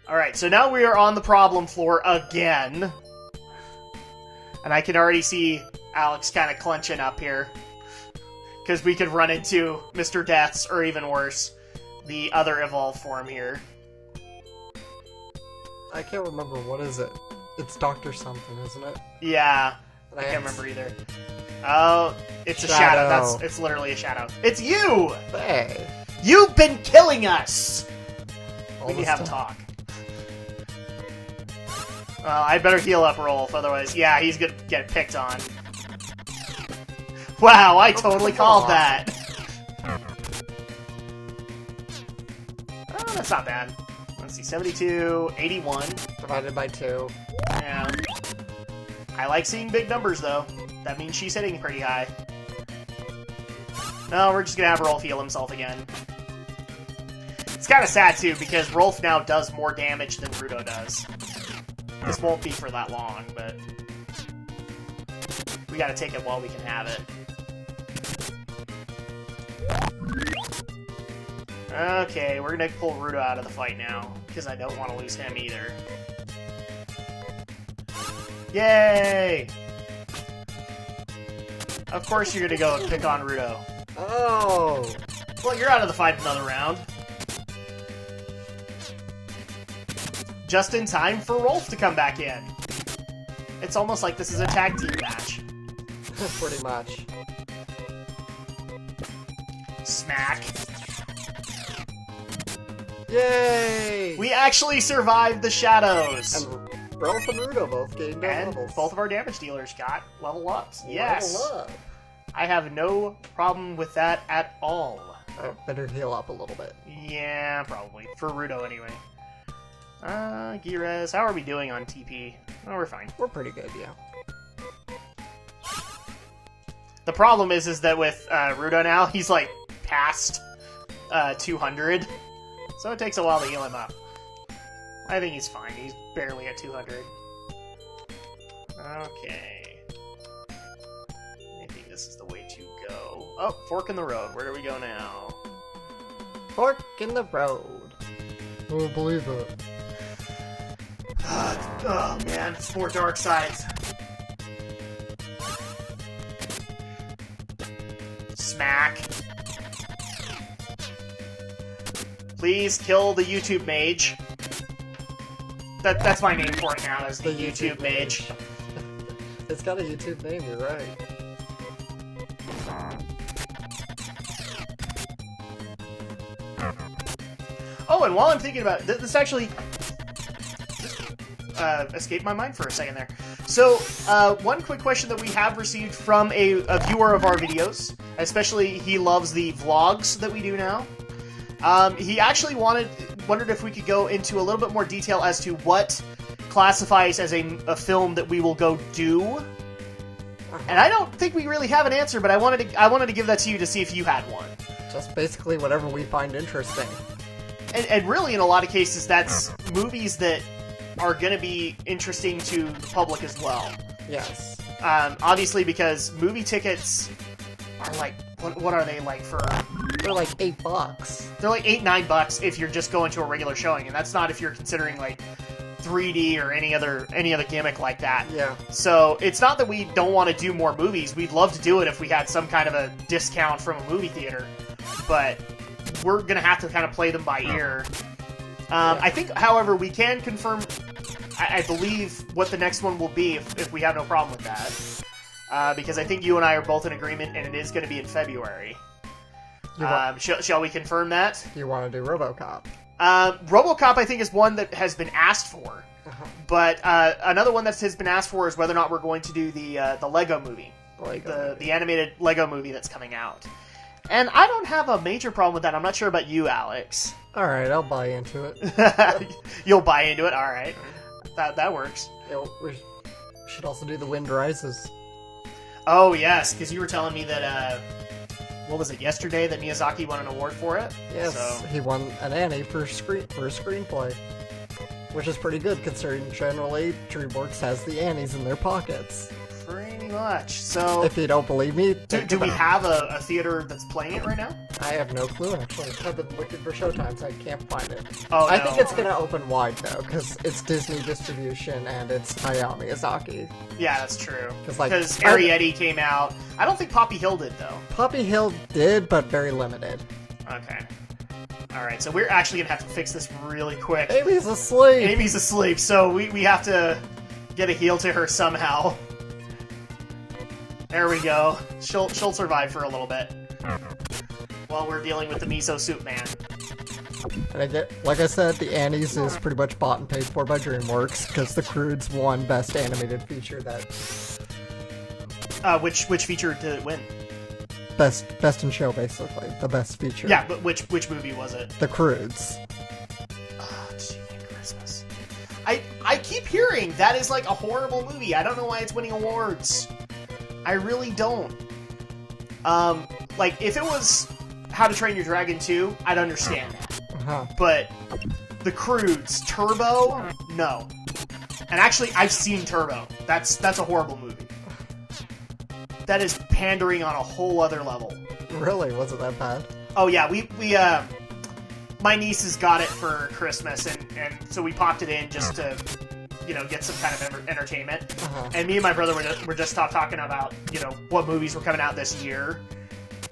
Alright, so now we are on the problem floor again. And I can already see Alex kind of clenching up here. Because we could run into Mr. Death's, or even worse, the other evolved form here. I can't remember, what is it? It's Dr. something, isn't it? Yeah, I can't remember either. Oh, it's a shadow. It's literally a shadow. It's you! Hey. You've been killing us! We need to have a talk. Well, I better heal up Rolf, otherwise, yeah, he's gonna get picked on. Wow, I totally called that! Oh, that's not bad. Let's see, 72, 81. Divided by 2. Yeah. I like seeing big numbers, though. That means she's hitting pretty high. No, we're just gonna have Rolf heal himself again. It's kind of sad, too, because Rolf now does more damage than Rudo does. This won't be for that long, but we gotta take it while we can have it. Okay, we're gonna pull Rudo out of the fight now, because I don't want to lose him either. Yay! Of course you're gonna go and pick on Rudo. Oh! Well, you're out of the fight another round. Just in time for Rolf to come back in. It's almost like this is a tag team match. Pretty much. Smack. Yay! We actually survived the shadows! And Rolf and Rudo both gained And levels. both of our damage dealers got level ups. Yes! Level up. I have no problem with that at all. I better heal up a little bit. Yeah, probably. For Rudo, anyway. Girez, how are we doing on TP? Oh, we're fine. We're pretty good, yeah. The problem is that with Rudo now, he's like past 200. So it takes a while to heal him up. I think he's fine. He's barely at 200. Okay. I think this is the way to go. Oh, fork in the road. Where do we go now? Fork in the road. I don't believe it. Oh man, it's more dark sides. Smack. Please kill the YouTube mage. That's my name for it now, is the YouTube mage. It's got a YouTube name, you're right. Oh, and while I'm thinking about it, this actually escaped my mind for a second there. So, one quick question that we have received from a viewer of our videos, especially he loves the vlogs that we do now. He actually wondered if we could go into a little bit more detail as to what classifies as a film that we will go do. And I don't think we really have an answer, but I wanted to give that to you to see if you had one. Just basically whatever we find interesting. And really, in a lot of cases, that's movies that are going to be interesting to the public as well. Yes. Obviously, because movie tickets are like, what are they like for? They're like $8. They're like $8-9 if you're just going to a regular showing, and that's not if you're considering like 3D or any other gimmick like that. Yeah. So it's not that we don't want to do more movies. We'd love to do it if we had some kind of a discount from a movie theater, but we're gonna have to kind of play them by ear. I think, however, we can confirm, I believe, what the next one will be if we have no problem with that. Because I think you and I are both in agreement, and it is going to be in February. Shall we confirm that? You want to do RoboCop? RoboCop, I think, is one that has been asked for. But another one that has been asked for is whether or not we're going to do the Lego movie. The animated Lego movie that's coming out. And I don't have a major problem with that. I'm not sure about you, Alex. Alright, I'll buy into it. You'll buy into it? Alright. That works. Yeah, we should also do The Wind Rises. Oh, yes, because you were telling me that, what was it, yesterday, that Miyazaki won an award for it? Yes, so he won an Annie for a screenplay. Which is pretty good, considering generally DreamWorks has the Annies in their pockets. Pretty much. So, if you don't believe me, do we have a theater that's playing it right now? I have no clue, actually. I've been looking for showtimes, I can't find it. Oh, I no. think it's gonna open wide, though, because it's Disney distribution and it's Hayao Miyazaki. Yeah, that's true. 'Cause, like, Because Arrietty came out. I don't think Poppy Hill did, though. Poppy Hill did, but very limited. Okay. Alright, so we're actually going to have to fix this really quick. Amy's asleep! Amy's asleep, so we have to get a heal to her somehow. There we go. She'll survive for a little bit. While we're dealing with the miso soup man. And like I said, the Annies is pretty much bought and paid for by DreamWorks, because the Croods won Best Animated Feature that... Which feature did it win? Best in Show, basically. The best feature. Yeah, but which movie was it? The Croods. Oh, gee, Christmas. I keep hearing that is like a horrible movie. I don't know why it's winning awards. I really don't. Like, if it was How to Train Your Dragon 2, I'd understand that. Uh-huh. But the Croods, Turbo, no. And actually, I've seen Turbo. That's a horrible movie. That is pandering on a whole other level. Really? Was it that bad? Oh yeah, we my nieces got it for Christmas, and so we popped it in just to, you know, get some kind of entertainment. Uh-huh. And me and my brother were just talking about, you know, what movies were coming out this year.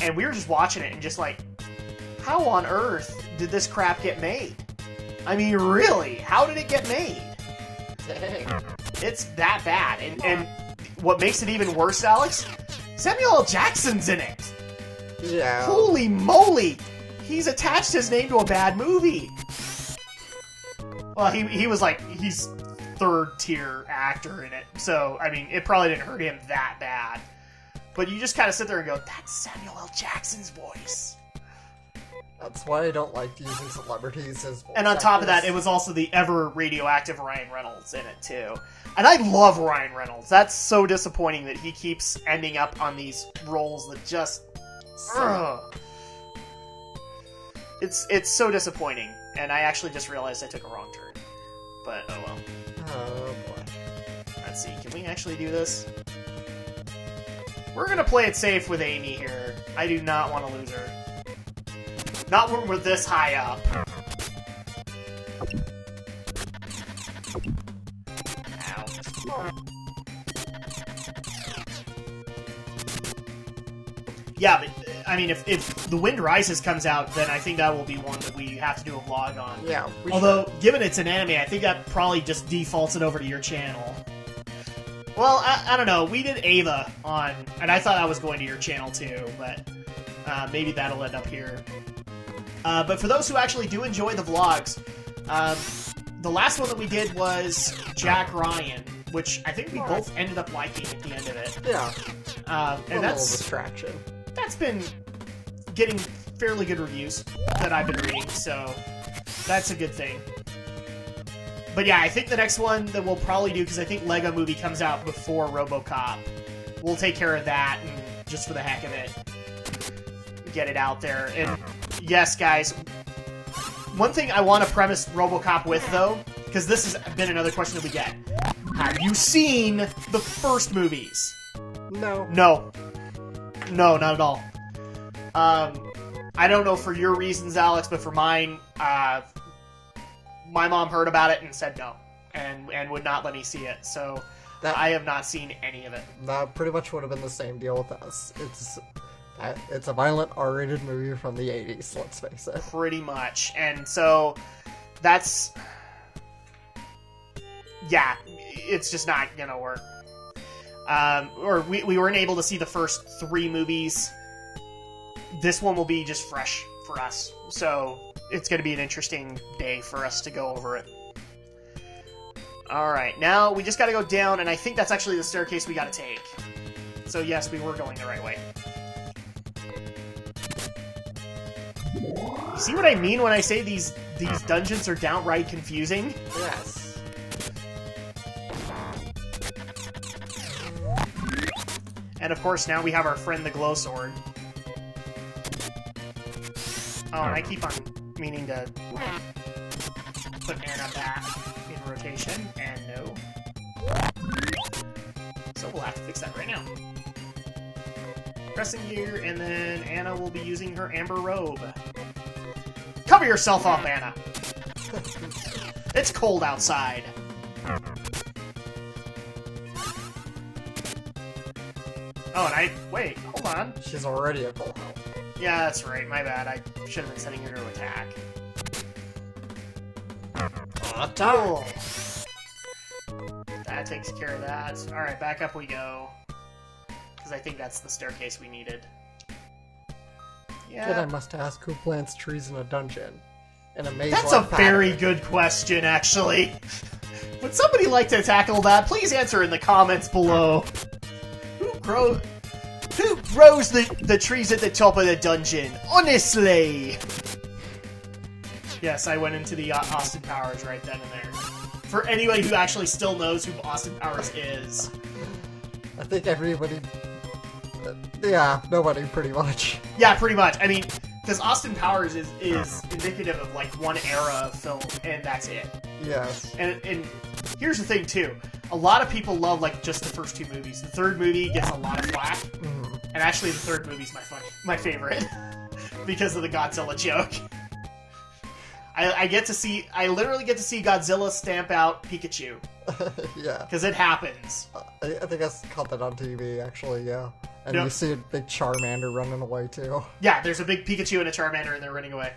And we were just watching it and just like, how on earth did this crap get made? I mean, really, how did it get made? Dang. It's that bad. And what makes it even worse, Alex, Samuel L. Jackson's in it. Yeah. Holy moly! He's attached his name to a bad movie. Well, he was like, he's third-tier actor in it. So, I mean, it probably didn't hurt him that bad. But you just kind of sit there and go, that's Samuel L. Jackson's voice. That's why I don't like using celebrities as voice And on top of that, actors. it was also the ever-radioactive Ryan Reynolds in it, too. And I love Ryan Reynolds. That's so disappointing that he keeps ending up on these roles that just... Ugh. It's so disappointing. And I actually just realized I took a wrong turn. But, oh well. Oh boy. Let's see, can we actually do this? We're gonna play it safe with Amy here. I do not want to lose her. Not when we're this high up. Ow. Yeah, but, I mean, if The Wind Rises comes out, then I think that will be one that we have to do a vlog on. Yeah. Although, given it's an anime, I think that probably just defaults it over to your channel. Well, I don't know. We did Ava on, and I thought I was going to your channel too, but maybe that'll end up here. But for those who actually do enjoy the vlogs, the last one that we did was Jack Ryan, which I think we both ended up liking at the end of it. Yeah. And a little distraction. That's been getting fairly good reviews that I've been reading, so that's a good thing. But yeah, I think the next one that we'll probably do, because I think Lego Movie comes out before RoboCop, we'll take care of that, and just for the heck of it, get it out there. And yes, guys, one thing I want to premise RoboCop with, though, because this has been another question that we get. Have you seen the first movies? No. No. No, not at all. I don't know for your reasons, Alex, but for mine, my mom heard about it and said no, and would not let me see it. So I have not seen any of it. That pretty much would have been the same deal with us. It's a violent R-rated movie from the 80s, let's face it. Pretty much. And so that's... yeah, it's just not gonna work. Or we weren't able to see the first 3 movies. This one will be just fresh for us. So it's going to be an interesting day for us to go over it. Alright, now we just got to go down, and I think that's actually the staircase we got to take. So yes, we were going the right way. You see what I mean when I say these dungeons are downright confusing? Yes. And of course, now we have our friend the glow sword. Oh, and I keep on meaning to put Anna back in rotation, and no. So we'll have to fix that right now. Crescent Gear, and then Anna will be using her Amber Robe. Cover yourself up, Anna! It's cold outside. Oh, and wait, hold on. She's already at full health. Yeah, that's right, my bad. I should have been sending her to attack. Attack! That takes care of that. Alright, back up we go. Because I think that's the staircase we needed. Yeah. Then I must ask who plants trees in a dungeon. In a maze. That's a very good question, actually. Would somebody like to tackle that? Please answer in the comments below. Who grows the trees at the top of the dungeon? Honestly! Yes, I went into the Austin Powers right then and there. For anybody who actually still knows who Austin Powers is. I think everybody... yeah, nobody pretty much. Yeah, pretty much. I mean, because Austin Powers is indicative of, like, one era of film, and that's it. Yes. And here's the thing, too. A lot of people love, like, just the first two movies. The third movie gets a lot of flack. Mm. And actually, the third movie's my favorite. Because of the Godzilla joke. I literally get to see Godzilla stamp out Pikachu. Yeah. Because it happens. I think I caught that on TV, actually, yeah. And you see a big Charmander running away, too. Yeah, there's a big Pikachu and a Charmander, and they're running away.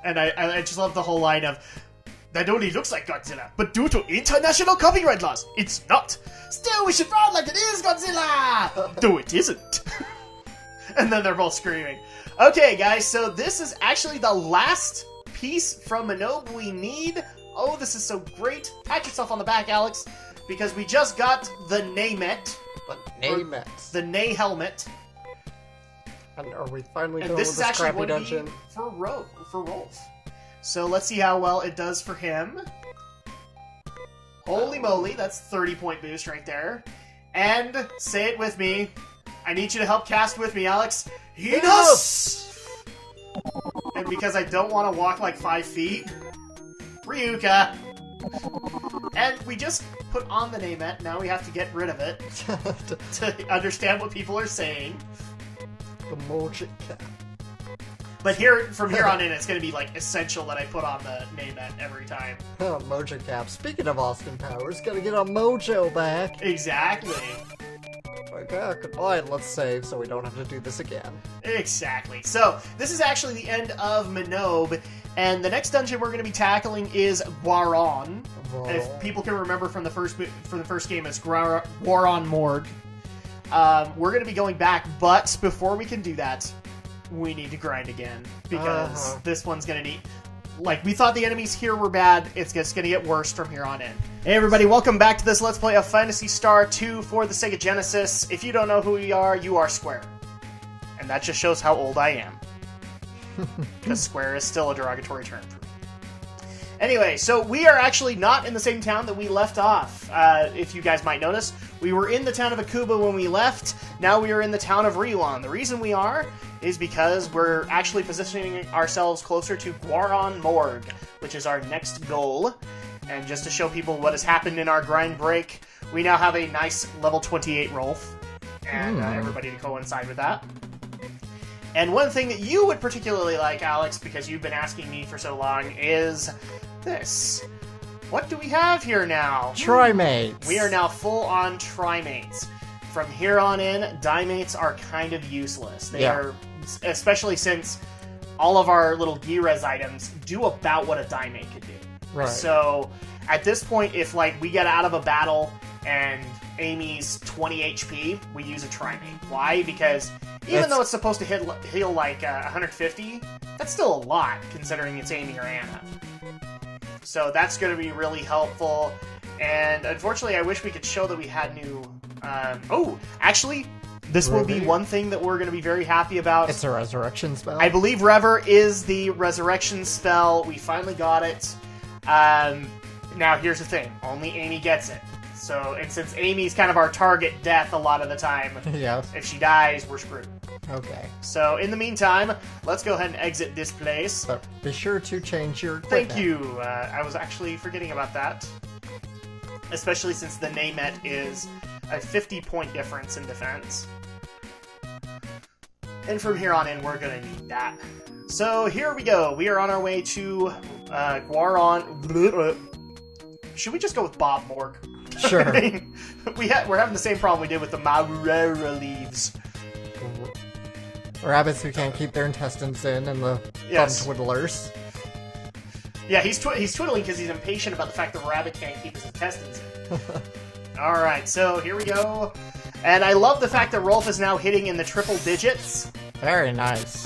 And I just love the whole line of, that only looks like Godzilla, but due to international copyright laws, it's not. Still, we should run like it is Godzilla! Though it isn't. And then they're both screaming. Okay, guys, so this is actually the last piece from Minob we need. Oh, this is so great. Pat yourself on the back, Alex, because we just got the Naymet. The Nei helmet. And are we finally done And this with is this actually crappy what dungeon? for Rolf. So let's see how well it does for him. Holy moly, that's 30-point boost right there. And say it with me. I need you to help cast with me, Alex. Hinaus! And because I don't want to walk like 5 feet, Ryuka. And we just put on the Naymet, now we have to get rid of it to understand what people are saying. The Mojic Cap. But from here on in, it's going to be like essential that I put on the Naymet every time. Oh, Mojo Cap. Speaking of Austin Powers, gotta get our mojo back. Exactly. Okay, goodbye, let's save so we don't have to do this again. Exactly. So, this is actually the end of Minob, and the next dungeon we're going to be tackling is Guaron. If people can remember from the first game, it's Guaron Morgue. We're going to be going back, but before we can do that, we need to grind again, because this one's going to need... Like, we thought the enemies here were bad, it's just going to get worse from here on in. Hey everybody, welcome back to this Let's Play of Phantasy Star 2 for the Sega Genesis. If you don't know who we are, you are Square. And that just shows how old I am. Because Square is still a derogatory term for me. Anyway, so we are actually not in the same town that we left off. If you guys might notice, we were in the town of Akuba when we left. Now we are in the town of Ryuan. The reason we are is because we're actually positioning ourselves closer to Guaron Morgue, which is our next goal. And just to show people what has happened in our grind break, we now have a nice level 28 Rolf. And everybody to coincide with that. And one thing that you would particularly like, Alex, because you've been asking me for so long, is this. What do we have here now? Trimates. We are now full on Trimates. From here on in, Dimates are kind of useless. They are, especially since all of our little G-Res items do about what a Dimate could do. Right. So, at this point, if like we get out of a battle and Amy's 20 HP, we use a Trimate. Why? Because even though it's supposed to heal like 150, that's still a lot, considering it's Amy or Anna. So that's going to be really helpful. And unfortunately, I wish we could show that we had new... actually, this will be one thing that we're going to be very happy about. It's a resurrection spell. I believe Rever is the resurrection spell. We finally got it. Now, here's the thing. Only Amy gets it. So, and since Amy's kind of our target death a lot of the time, if she dies, we're screwed. Okay. So, in the meantime, let's go ahead and exit this place. But be sure to change your equipment. Thank you. I was actually forgetting about that. Especially since the Naymet is a 50-point difference in defense. And from here on in, we're gonna need that. So here we go. We are on our way to Guaron. Should we just go with Bob Morg? Sure. I mean, we're having the same problem we did with the Marura leaves. Rabbits who can't keep their intestines in, and the thumb twiddlers. Yeah, he's twiddling because he's impatient about the fact that Rabbit can't keep his intestines in. Alright, so here we go. And I love the fact that Rolf is now hitting in the triple digits. Very nice.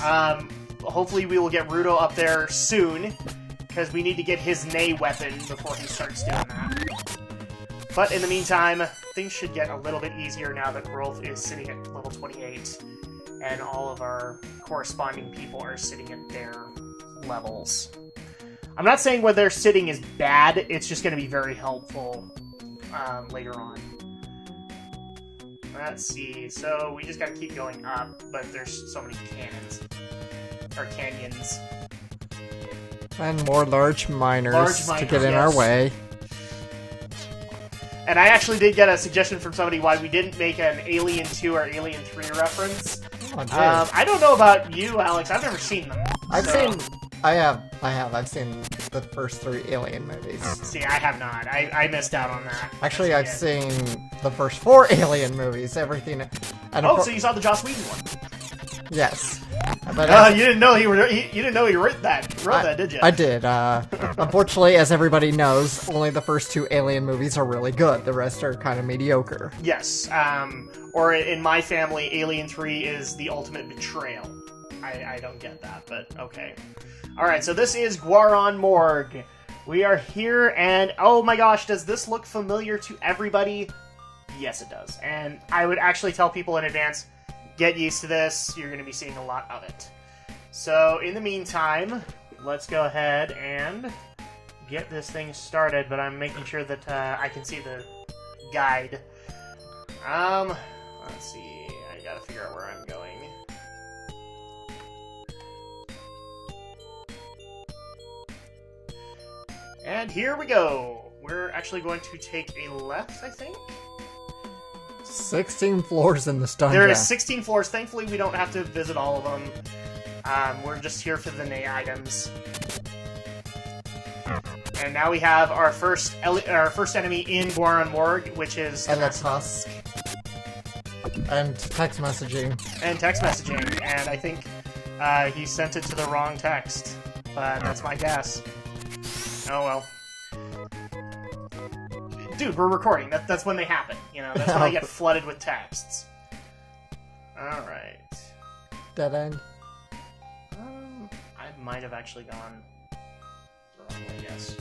Hopefully we will get Rudo up there soon, because we need to get his Nei weapon before he starts doing that. But in the meantime, things should get a little bit easier now that Rolf is sitting at level 28, and all of our corresponding people are sitting at their levels. I'm not saying where they're sitting is bad, it's just going to be very helpful later on. Let's see, so we just gotta keep going up, but there's so many cannons. Or canyons. And more large miners to get in our way. And I actually did get a suggestion from somebody why we didn't make an Alien 2 or Alien 3 reference. Oh, I don't know about you, Alex. I've never seen them. I've seen the first 3 Alien movies. See, I have not. I missed out on that. Actually, I've seen the first 4 Alien movies. Everything. And so you saw the Joss Whedon one? Yes. But you didn't know he wrote that, did you? I did. Unfortunately, as everybody knows, only the first 2 Alien movies are really good. The rest are kind of mediocre. Yes. Or in my family, Alien 3 is the ultimate betrayal. I don't get that, but okay. Alright, so this is Guaron Morg. We are here, and oh my gosh, does this look familiar to everybody? Yes, it does. And I would actually tell people in advance, get used to this. You're going to be seeing a lot of it. So, in the meantime, let's go ahead and get this thing started, but I'm making sure that I can see the guide. Let's see. I gotta figure out where I'm going. And here we go. We're actually going to take a left, I think. 16 floors in this dungeon. There is 16 floors. Thankfully, we don't have to visit all of them. We're just here for the Nei Items. And now we have our first enemy in Guaron Morg, which is... And that's Husk. And text messaging. And text messaging. And I think he sent it to the wrong text. But that's my guess. Oh well. Dude, we're recording. That's when they happen. You know, that's when I get flooded with texts. Alright. Dead end. I might have actually gone the wrong way, yes.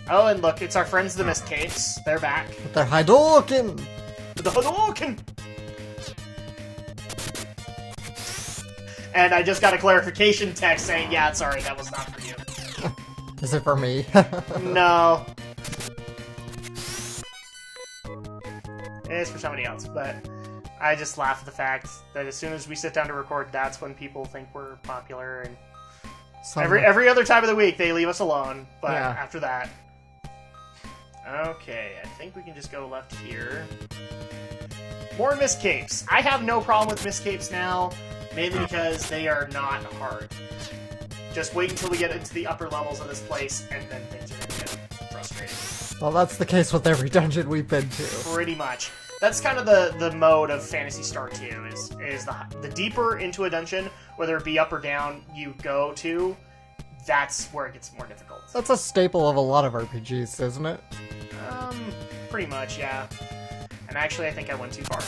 Oh, and look, it's our friends the Mist Caves. They're back. With their Hadouken! The Hadouken! And I just got a clarification text saying, yeah, sorry, that was not for you. Is it for me? No. It's for somebody else, but I just laugh at the fact that as soon as we sit down to record, that's when people think we're popular, and every other time of the week they leave us alone, but after that... Okay, I think we can just go left here. More Mist Capes. I have no problem with Mist Capes now, mainly because they are not hard. Just wait until we get into the upper levels of this place, and then things are going to get frustrating. Well, that's the case with every dungeon we've been to. Pretty much. That's kind of the mode of Phantasy Star 2, is the deeper into a dungeon, whether it be up or down, you go to, that's where it gets more difficult. That's a staple of a lot of RPGs, isn't it? Pretty much, yeah. And actually, I think I went too far.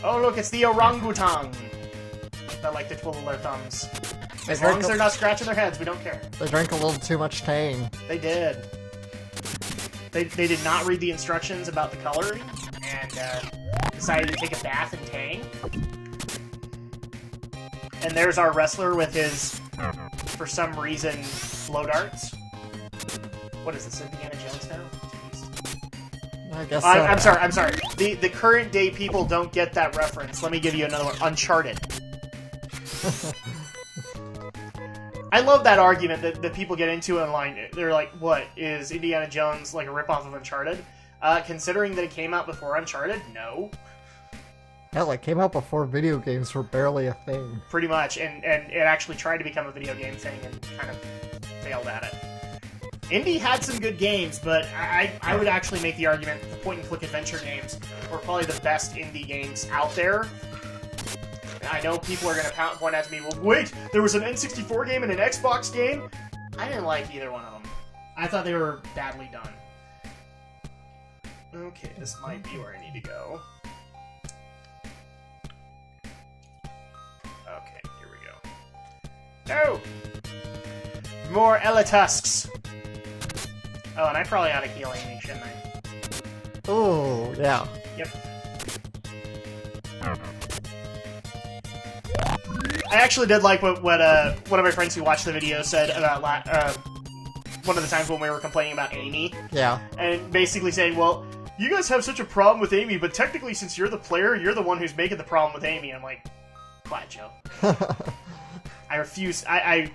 Oh, look, it's the orangutan that like to twiddle their thumbs. As long as they're not scratching their heads, we don't care. They drank a little too much Tang. They did. They did not read the instructions about the coloring, and decided to take a bath in Tang. And there's our wrestler with his, for some reason, blow darts. What is this, Indiana Jones now? Jeez. I guess so. I'm sorry. The current day people don't get that reference. Let me give you another one. Uncharted. I love that argument that people get into online. They're like, what, is Indiana Jones like a ripoff of Uncharted? Considering that it came out before Uncharted, no. Hell, it came out before video games were barely a thing. Pretty much, and it actually tried to become a video game thing and kind of failed at it. Indie had some good games, but I would actually make the argument that the point-and-click adventure games were probably the best indie games out there. And I know people are going to point out to me, well, wait, there was an N64 game and an Xbox game? I didn't like either one of them. I thought they were badly done. Okay, this might be where I need to go. Okay, here we go. No! More Elatusks! Oh, and I probably ought to heal Amy, shouldn't I? Oh, yeah. Yep. I actually did like what one of my friends who watched the video said about one of the times when we were complaining about Amy. Yeah. And basically saying, well, you guys have such a problem with Amy, but technically since you're the player, you're the one who's making the problem with Amy. I'm like, quiet, Joe. I refuse. I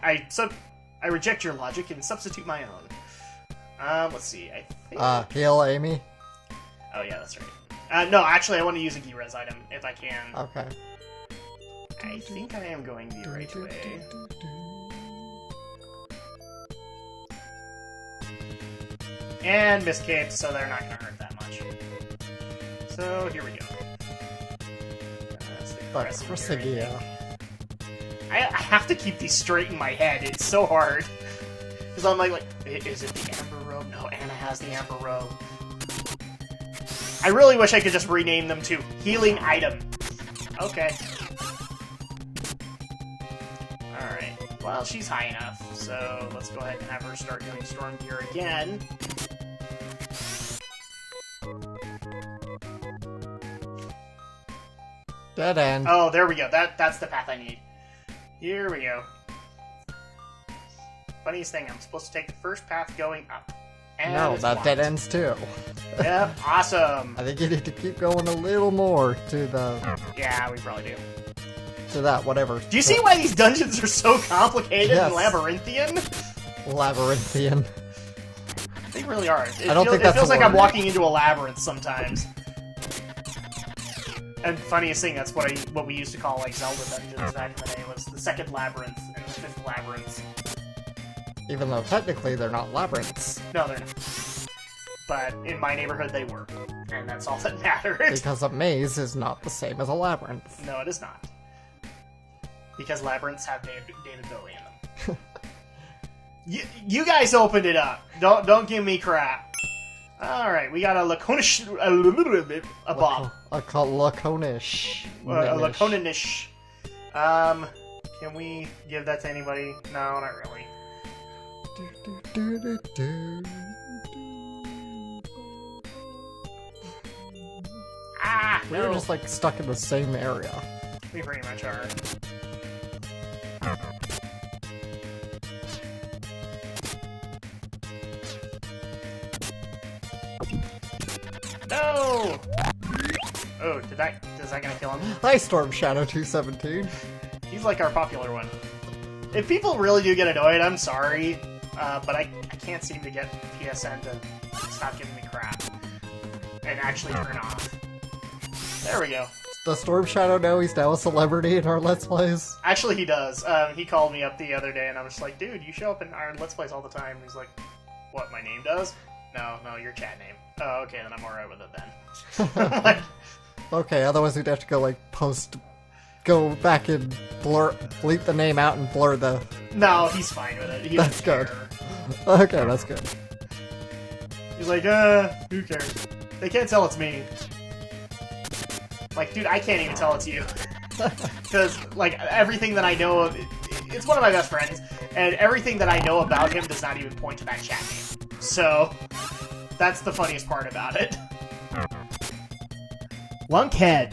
reject your logic and substitute my own. Let's see. I think... heal Amy? Oh, yeah, that's right. No, actually, I want to use a G-Res item, if I can. Okay. I think I am going the right way. And missed capes, so they're not going to hurt that much. So, here we go. That's the crescent here, I have to keep these straight in my head. It's so hard. Because I'm like, is it the Amber Robe? No, Anna has the Amber Robe. I really wish I could just rename them to Healing Item. Okay. Alright. Well, she's high enough, so let's go ahead and have her start doing Storm Gear again. Dead end. Oh, there we go. That's the path I need. Here we go. Funniest thing, I'm supposed to take the first path going up. And no, it's that blocked. dead ends too. Yep, awesome. I think you need to keep going a little more to the... Yeah, we probably do. To that, whatever. Do you see why these dungeons are so complicated Yes. and labyrinthian? Labyrinthian. They really are. I don't think that's It feels a like I'm word. walking into a labyrinth sometimes. And funniest thing, that's what we used to call like Zelda dungeons back in the day, was the second labyrinth and the fifth labyrinth. Even though technically they're not labyrinths. No, they're not. But in my neighborhood, they were. And that's all that mattered. Because a maze is not the same as a labyrinth. No, it is not. Because labyrinths have David Bowie in them. you guys opened it up. Don't give me crap. Alright, we got a laconish... a bob. A laconish. A laconish. Can we give that to anybody? No, not really. Ah, We're no. just like stuck in the same area. We pretty much are. No! Oh, is that gonna kill him? Hi, Storm Shadow 217. He's like our popular one. If people really do get annoyed, I'm sorry, but I can't seem to get PSN to stop giving me crap and actually turn off. There we go. Does Storm Shadow know he's now a celebrity in our Let's Plays? Actually, he does. He called me up the other day, and I was just like, dude, you show up in our Let's Plays all the time. And he's like, what, my name does? No, your chat name. Oh, okay, then I'm alright with it then. Like, Okay, otherwise we'd have to go, like, go back and bleep the name out and blur the... no, he's fine with it. He That's doesn't good. care. Okay, that's good. He's like, who cares? They can't tell it's me. Like, dude, I can't even tell it's you. Because, like, everything that I know of... It's one of my best friends, and everything that I know about him does not even point to that chat name. So, that's the funniest part about it. Lunkhead.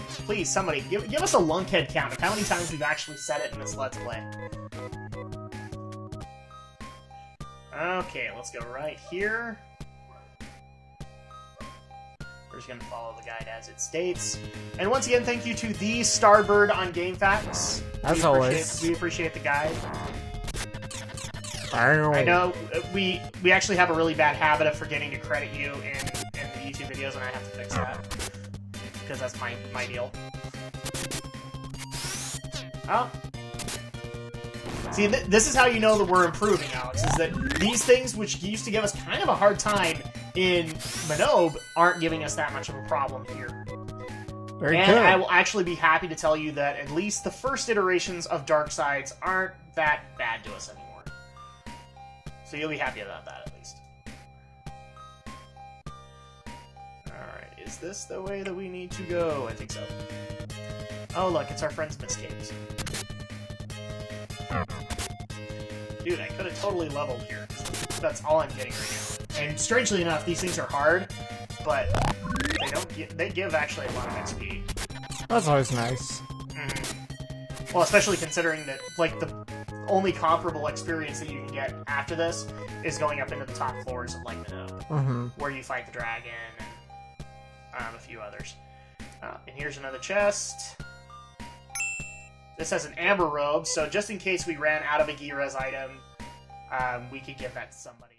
Please, somebody, give us a lunkhead count of how many times we've actually said it in this Let's Play. Okay, let's go right here. We're just going to follow the guide as it states. And once again, thank you to the Starbird on GameFAQs. As always. We appreciate the guide. I I know we actually have a really bad habit of forgetting to credit you in the YouTube videos, and I have to fix that. because that's my deal. Oh. See, this is how you know that we're improving, Alex, is that these things, which used to give us kind of a hard time in Minob, aren't giving us that much of a problem here. Very and good. I will actually be happy to tell you that at least the first iterations of Dark Sides aren't that bad to us anymore. So you'll be happy about that, at least. Alright, is this the way that we need to go? I think so. Oh, look, it's our friend's Miscapes. Dude, I could have totally leveled here. That's all I'm getting right now. And strangely enough, these things are hard, but they give actually a lot of XP. That's always nice. Mm-hmm. Well, especially considering that, like, the only comparable experience that you can get after this is going up into the top floors of, like, Minob, where you fight the dragon and a few others. And here's another chest. This has an amber robe, so just in case we ran out of a Girez item, we could give that to somebody.